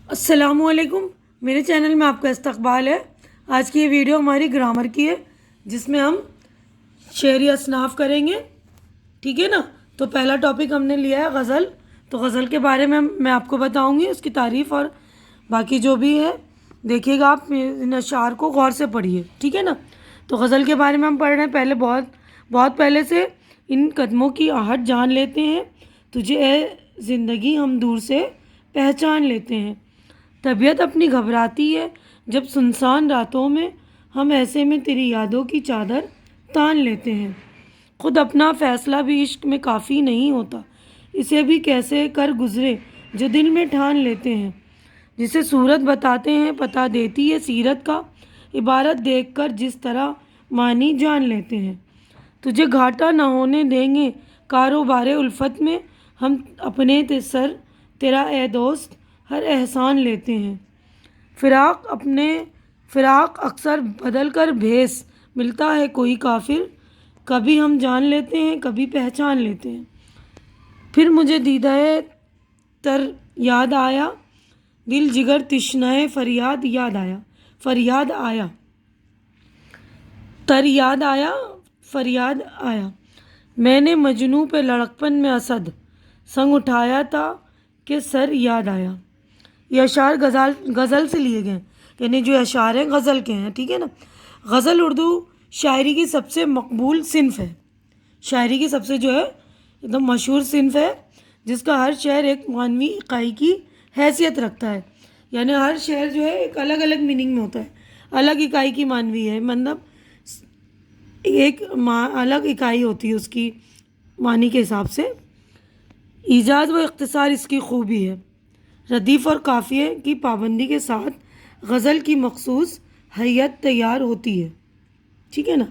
السلام علیکم، میرے چینل میں آپ کا استقبال ہے۔ آج کی یہ ویڈیو ہماری گرامر کی ہے، جس میں ہم شعری اصناف کریں گے، ٹھیک ہے نا۔ تو پہلا ٹاپک ہم نے لیا ہے غزل۔ تو غزل کے بارے میں آپ کو بتاؤں گی، اس کی تعریف اور باقی جو بھی ہے دیکھیے گا، آپ ان اشعار کو غور سے پڑھیے، ٹھیک ہے نا۔ تو غزل کے بارے میں ہم پڑھ رہے ہیں، پہلے بہت پہلے سے ان قدموں کی آہٹ جان لیتے ہیں، تجھے اے زندگی ہم دور سے پہچان لیتے ہیں۔ طبیعت اپنی گھبراتی ہے جب سنسان راتوں میں، ہم ایسے میں تیری یادوں کی چادر تان لیتے ہیں۔ خود اپنا فیصلہ بھی عشق میں کافی نہیں ہوتا، اسے بھی کیسے کر گزرے جو دل میں ٹھان لیتے ہیں۔ جسے صورت بتاتے ہیں پتہ دیتی ہے سیرت کا، عبارت دیکھ کر جس طرح معنی جان لیتے ہیں۔ تجھے گھاٹا نہ ہونے دیں گے کاروبار الفت میں، ہم اپنے سر تیرا اے دوست ہر احسان لیتے ہیں۔ فراق اکثر بدل کر بھیس، ملتا ہے کوئی کافر، کبھی ہم جان لیتے ہیں کبھی پہچان لیتے ہیں۔ پھر مجھے دیدہ تر یاد آیا، دل جگر تشنہ فریاد یاد آیا، فریاد آیا، تر یاد آیا، فریاد آیا۔ میں نے مجنوں پہ لڑکپن میں اسد سنگ اٹھایا تھا کہ سر یاد آیا۔ یہ اشعار غزل سے لیے گئے ہیں، یعنی جو اشعار ہیں غزل کے ہیں، ٹھیک ہے نا۔ غزل اردو شاعری کی سب سے مقبول صنف ہے، شاعری کی سب سے جو ہے ایک دم مشہور صنف ہے، جس کا ہر شعر ایک معنوی اکائی کی حیثیت رکھتا ہے، یعنی ہر شعر جو ہے ایک الگ الگ میننگ میں ہوتا ہے، الگ اکائی کی معنوی ہے، مطلب ایک الگ اکائی ہوتی ہے اس کی معنی کے حساب سے۔ ایجاز و اختصار اس کی خوبی ہے، ردیف اور قافیے کی پابندی کے ساتھ غزل کی مخصوص ہیئت تیار ہوتی ہے، ٹھیک ہے نا۔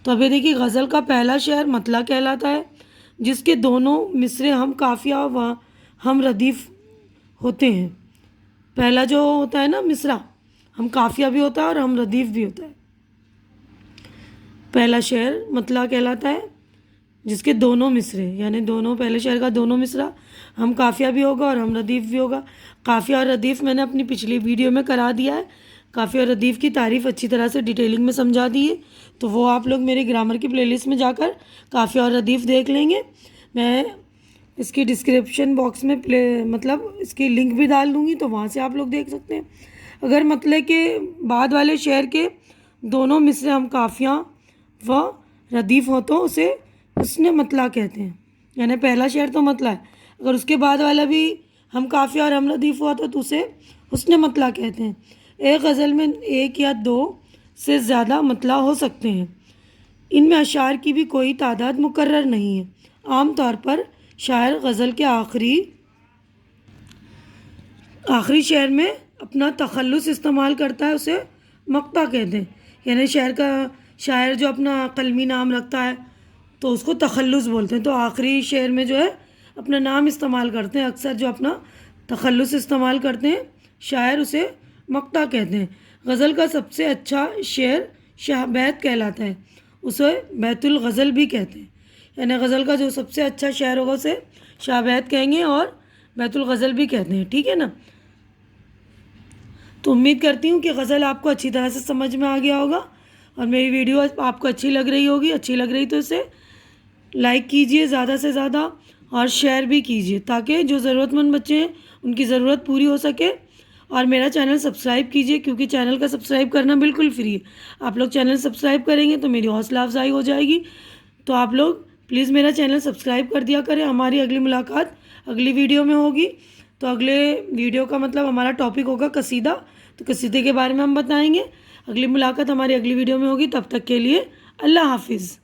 تو ابھی دیکھیے غزل کا پہلا شعر مطلع کہلاتا ہے، جس کے دونوں مصرے ہم قافیہ و ہم ردیف ہوتے ہیں۔ پہلا جو ہوتا ہے نا مصرع، ہم قافیہ بھی ہوتا ہے اور ہم ردیف بھی ہوتا ہے۔ پہلا شعر مطلع کہلاتا ہے جس کے دونوں مصرے، یعنی دونوں پہلے شعر کا دونوں مصرع ہم قافیہ بھی ہوگا اور ہم ردیف بھی ہوگا۔ قافیہ اور ردیف میں نے اپنی پچھلی ویڈیو میں کرا دیا ہے، قافیہ اور ردیف کی تعریف اچھی طرح سے ڈیٹیلنگ میں سمجھا دی ہے، تو وہ آپ لوگ میری گرامر کی پلے لسٹ میں جا کر قافیہ اور ردیف دیکھ لیں گے۔ میں اس کی ڈسکرپشن باکس میں مطلب اس کی لنک بھی ڈال دوں گی، تو وہاں سے آپ لوگ دیکھ سکتے ہیں۔ اگر مطلع کے بعد والے شعر کے دونوں مصرے ہم قافیہ و ردیف ہو تو اسے حسن مطلع کہتے ہیں، یعنی پہلا شعر تو مطلع ہے، اگر اس کے بعد والا بھی ہم قافیہ اور ہم ردیف ہوا تو اسے حسن مطلع کہتے ہیں۔ ایک غزل میں ایک یا دو سے زیادہ مطلع ہو سکتے ہیں، ان میں اشعار کی بھی کوئی تعداد مقرر نہیں ہے۔ عام طور پر شاعر غزل کے آخری شعر میں اپنا تخلص استعمال کرتا ہے، اسے مقطع کہتے ہیں، یعنی شاعر جو اپنا قلمی نام رکھتا ہے تو اس کو تخلص بولتے ہیں۔ تو آخری شعر میں جو ہے اپنا نام استعمال کرتے ہیں، اکثر جو اپنا تخلص استعمال کرتے ہیں شاعر، اسے مقطع کہتے ہیں۔ غزل کا سب سے اچھا شعر شاہ بیت کہلاتا ہے، اسے بیت الغزل بھی کہتے ہیں، یعنی غزل کا جو سب سے اچھا شعر ہوگا اسے شاہ بیت کہیں گے اور بیت الغزل بھی کہتے ہیں، ٹھیک ہے نا۔ تو امید کرتی ہوں کہ غزل آپ کو اچھی طرح سے سمجھ میں آ گیا ہوگا، اور میری ویڈیو آپ کو اچھی لگ رہی ہوگی، اچھی لگ رہی تو اسے لائک کیجئے زیادہ سے زیادہ اور شیئر بھی کیجئے، تاکہ جو ضرورت مند بچے ہیں ان کی ضرورت پوری ہو سکے۔ اور میرا چینل سبسکرائب کیجئے، کیونکہ چینل کا سبسکرائب کرنا بالکل فری ہے، آپ لوگ چینل سبسکرائب کریں گے تو میری حوصلہ افزائی ہو جائے گی۔ تو آپ لوگ پلیز میرا چینل سبسکرائب کر دیا کریں۔ ہماری اگلی ملاقات اگلی ویڈیو میں ہوگی، تو اگلے ویڈیو کا مطلب ہمارا ٹاپک ہوگا قصیدہ، تو قصیدے کے بارے میں ہم بتائیں گے۔ اگلی ملاقات ہماری اگلی ویڈیو میں ہوگی، تب تک کے لیے اللہ حافظ۔